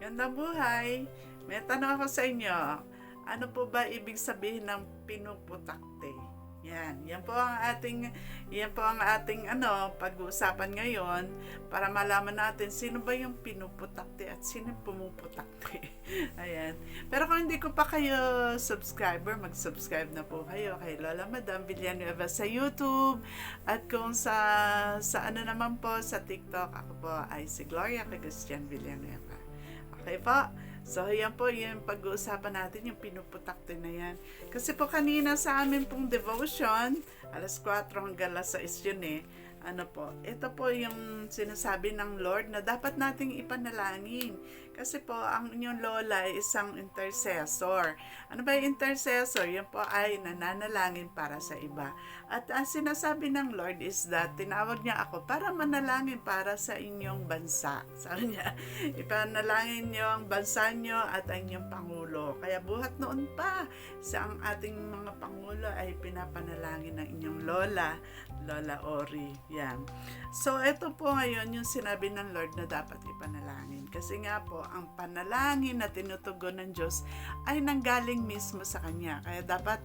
Gandang buhay! May tanong ako sa inyo. Ano po ba ibig sabihin ng pinuputakte? Yan po ang ating pag-uusapan ngayon para malaman natin sino ba yung pinuputakte at sino pumuputakte. Ayan. Pero kung hindi ko pa kayo subscriber, mag-subscribe na po kayo kay Lola Madam Villanueva sa YouTube at kung sa ano naman po sa TikTok, ako po ay si Gloria Christian Villanueva. Okay po. So, yan po yung pag-uusapan natin, yung pinuputakte na yan. Kasi po kanina sa amin pong devotion, alas 4 hanggang alas 6 yun eh. Ito po yung sinasabi ng Lord na dapat nating ipanalangin. Kasi po, ang inyong lola ay isang intercessor. Ano ba yung intercessor? Yan po ay nananalangin para sa iba. At ang sinasabi ng Lord is that tinawag niya ako para manalangin para sa inyong bansa. Sabi niya, ipanalangin niyo ang bansa niyo at ang inyong Pangulo. Kaya buhat noon pa sa ang ating mga Pangulo ay pinapanalangin ng inyong lola, Lola Ori. Yan. So, ito po ngayon yung sinabi ng Lord na dapat ipanalangin. Kasi nga po, ang panalangin na tinutugon ng Diyos ay nanggaling mismo sa Kanya. Kaya dapat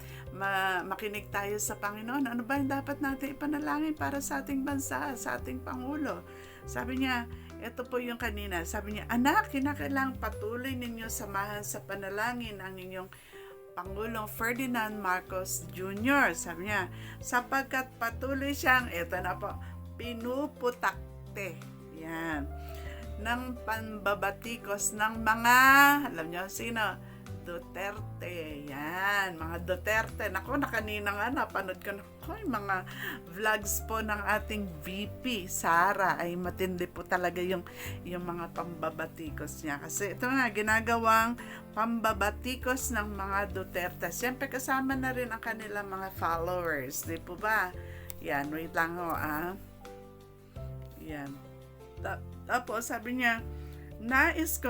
makinig tayo sa Panginoon. Ano ba yung dapat natin ipanalangin para sa ating bansa, sa ating Pangulo? Sabi niya, ito po yung kanina. Sabi niya, anak, kinakailangang patuloy ninyo samahan sa panalangin ang inyong Pangulong Ferdinand Marcos Jr. Sabi niya, sapagkat patuloy siyang, ito na po, pinuputakte. Yan. Ng panbabatikos ng mga, alam niyo sino? Duterte. Yan. Mga Duterte. Naku, nakanina nga napanood ko na mga vlogs po ng ating VP, Sara. Ay matindi po talaga yung mga pambabatikos niya. Kasi ito nga, ginagawang pambabatikos ng mga Duterte. Siyempre kasama na rin ang kanilang mga followers. Di po ba? Yan, wait lang ho, Yan. Tapos sabi niya,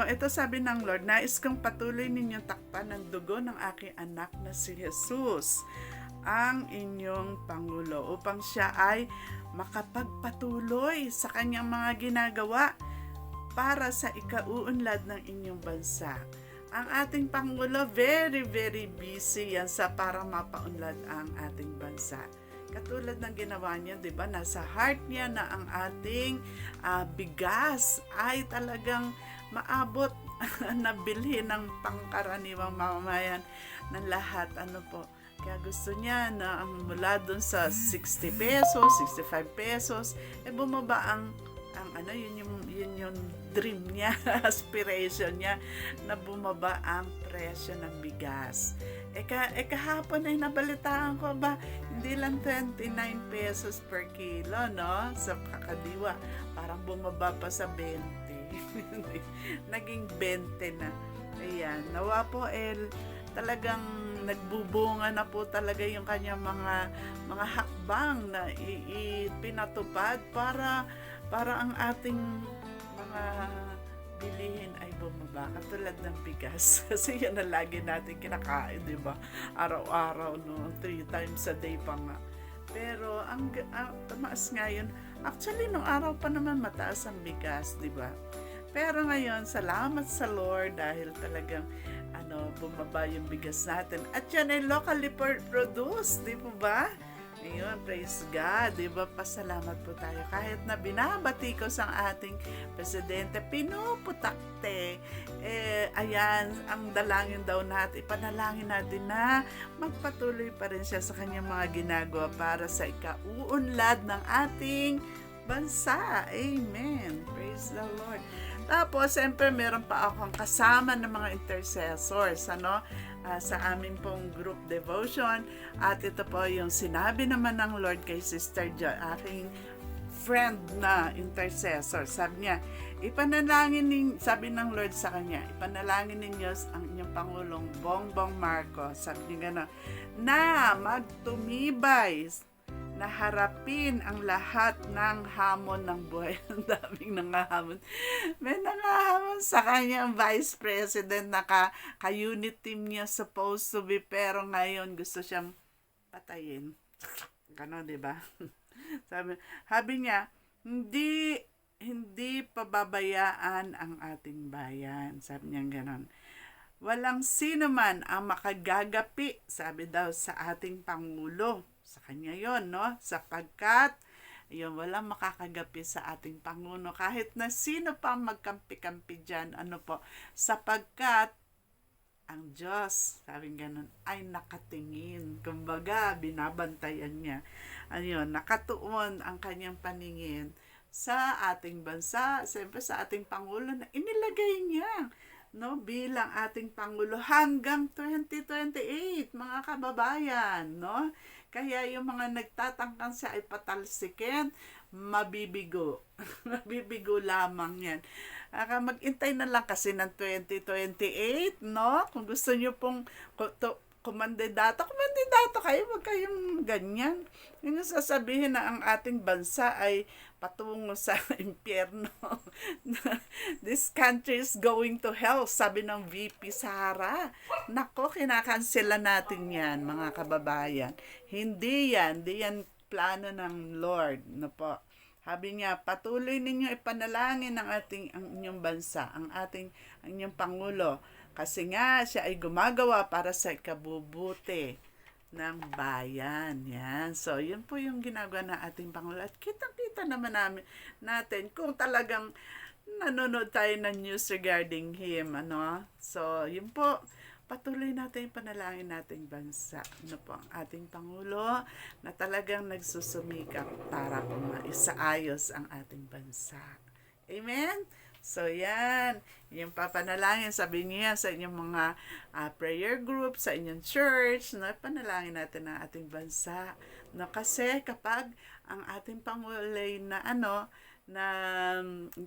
ito sabi ng Lord, nais kong patuloy ninyong takpan ng dugo ng aking anak na si Jesus, ang inyong Pangulo, upang siya ay makapagpatuloy sa kanyang mga ginagawa para sa ikauunlad ng inyong bansa. Ang ating Pangulo, very, very busy yan sa para mapaunlad ang ating bansa. Katulad ng ginawa niya, di ba? Nasa heart niya na ang ating bigas ay talagang maabot na bilhin ng pangkaraniwang mamamayan ng lahat. Kaya gusto niya na ang mula dun sa 60 pesos, 65 pesos, bumaba yun yung dream niya, aspiration niya, na bumaba ang presyo ng bigas. Kahapon ay nabalitaan ko ba, hindi lang 29 pesos per kilo, no? Sa kakadiwa, parang bumaba pa sa 20. Naging 20 na. Ayan, nawa po talagang nagbubunga na po talaga yung kanyang mga hakbang na pinatupad para ang ating mga bilihin ay bumaba, katulad ng bigas. Kasi yan na lagi natin kinakain, di ba? Araw-araw, no? 3 times a day pa nga. Pero ang tumaas ngayon, actually nung araw pa naman mataas ang bigas, di ba? Pero ngayon, salamat sa Lord dahil talagang bumaba yung bigas natin. At yan ay locally produced, di po ba? Ayun, praise God, di ba? Pasalamat po tayo. Kahit na binabatikos ang ating presidente, pinuputakte. Ayan, ang dalangin daw natin, ipanalangin natin na magpatuloy pa rin siya sa kanyang mga ginagawa para sa ikauunlad ng ating bansa. Amen. Praise the Lord. Tapos, siyempre, meron pa akong kasama ng mga intercessors, sa amin pong group devotion. At ito po yung sinabi naman ng Lord kay Sister Jo, aking friend na intercessor. Sabi niya, sabi ng Lord sa kanya, ipanalangin ninyo ang inyong Pangulong Bongbong Marcos. Sabi niya gano'n, na magtumibay na harapin ang lahat ng hamon ng buhay. Ang daming nangahamon. May nangahamon sa kanya ang Vice President na ka-unit team niya supposed to be, pero ngayon gusto siyang patayin. Gano'n, di ba? Sabi niya, hindi hindi pababayaan ang ating bayan. Sabi niya ganon. Walang sino man ang makagagapi, sabi daw sa ating Pangulo. Sa kanya yon, no? Sapagkat, yun, walang makakagapi sa ating Pangulo. Kahit na sino pa magkampi-kampi dyan, ano po, sapagkat ang Diyos, sabi ganun, ay nakatingin. Kumbaga, binabantayan niya. Ayun, nakatuon ang kanyang paningin sa ating bansa, siyempre sa ating Pangulo na inilagay niya, no, bilang ating Pangulo hanggang 2028, mga kababayan, no? Kaya yung mga nagtatangkang siya ay patalsikin, mabibigo. Mabibigo lamang yan. Mag-intay na lang kasi ng 2028, no? Kung gusto nyo pong kumandidato kayo, wag kayong ganyan. Yung sasabihin na ang ating bansa ay patungo sa impyerno. This country is going to hell, sabi ng VP Sara. Nako, kinakansela natin yan, mga kababayan. Hindi yan plano ng Lord. No po. Sabi niya, patuloy ninyo ipanalangin ang inyong bansa, ang inyong Pangulo. Kasi nga, siya ay gumagawa para sa ikabubuti ng bayan. Yan. So, yun po yung ginagawa ng ating Pangulo. At kitang-kita naman natin kung talagang nanonood tayo ng news regarding him. Ano? So, yun po. Patuloy natin yung panalangin nating bansa. Ano po ang ating Pangulo na talagang nagsusumikap para po maisaayos ang ating bansa. Amen? So, yan. Yung papanalangin, sabi niya sa inyong mga prayer group, sa inyong church, no, panalangin natin ang ating bansa. No, kasi kapag ang ating Pangulo na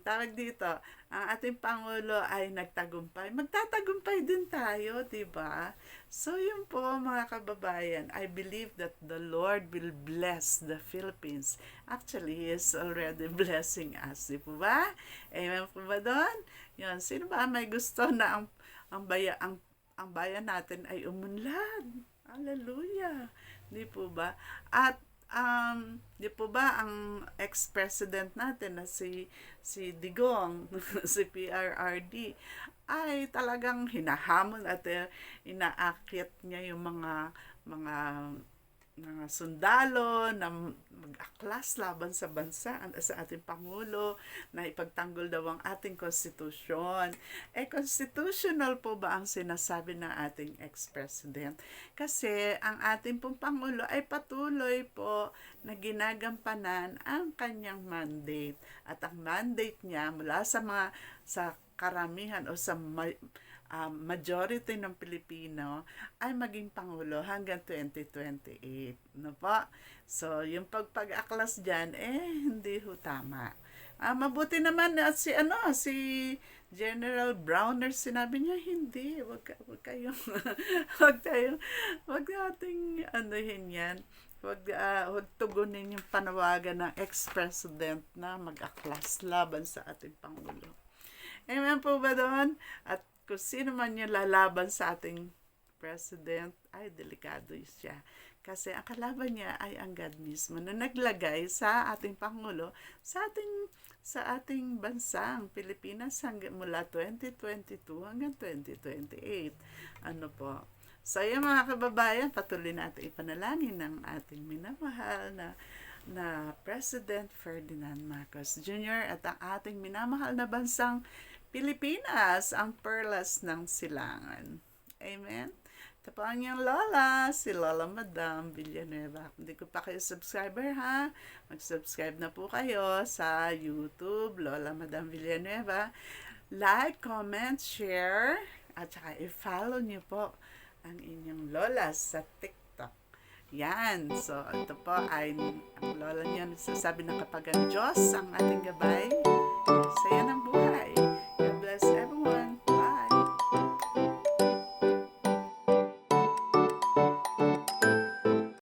tawag dito, ang ating Pangulo ay nagtagumpay, magtatagumpay din tayo, di ba? So, yun po mga kababayan, I believe that the Lord will bless the Philippines. Actually, He is already blessing us, di po ba? Amen po ba doon? Yun, sino ba may gusto na ang bayan natin ay umunlad? Hallelujah! Di po ba? At di po ba ang ex-president natin na si Digong, si PRRD, ay talagang hinahamon at inaakyat niya yung mga sundalo na mag-aklas laban sa bansa, sa ating Pangulo, na ipagtanggol daw ang ating konstitusyon. Constitutional po ba ang sinasabi ng ating ex-president? Kasi ang ating pong Pangulo ay patuloy po na ginagampanan ang kanyang mandate. At ang mandate niya mula sa karamihan o sa majority ng Pilipino ay maging Pangulo hanggang 2028. No po? So, yung pag-aklas dyan, hindi ho tama. Mabuti naman si General Browner, sinabi niya, hindi, wag kayong, wag nating anuhin yan. Wag tugunin yung panawagan ng ex-president na mag-aklas laban sa ating Pangulo. Amen po ba doon? At kung sino man yung lalaban sa ating president, ay delikado siya. Kasi ang kalaban niya ay ang God mismo na naglagay sa ating Pangulo, sa ating bansang Pilipinas mula 2022 hanggang 2028. Ano po? So, yung mga kababayan, patuloy natin ipanalangin ng ating minamahal na President Ferdinand Marcos Jr. at ang ating minamahal na bansang Pilipinas, ang perlas ng silangan. Amen? Ito po ang iyong lola, si Lola Madam Villanueva. Kung hindi ko pa kayo subscriber, ha? Mag-subscribe na po kayo sa YouTube, Lola Madam Villanueva. Like, comment, share, at saka i-follow niyo po ang inyong lola sa TikTok. Yan. So, ito po ay ang lola niya nagsasabi na kapag ang Diyos ang ating gabay,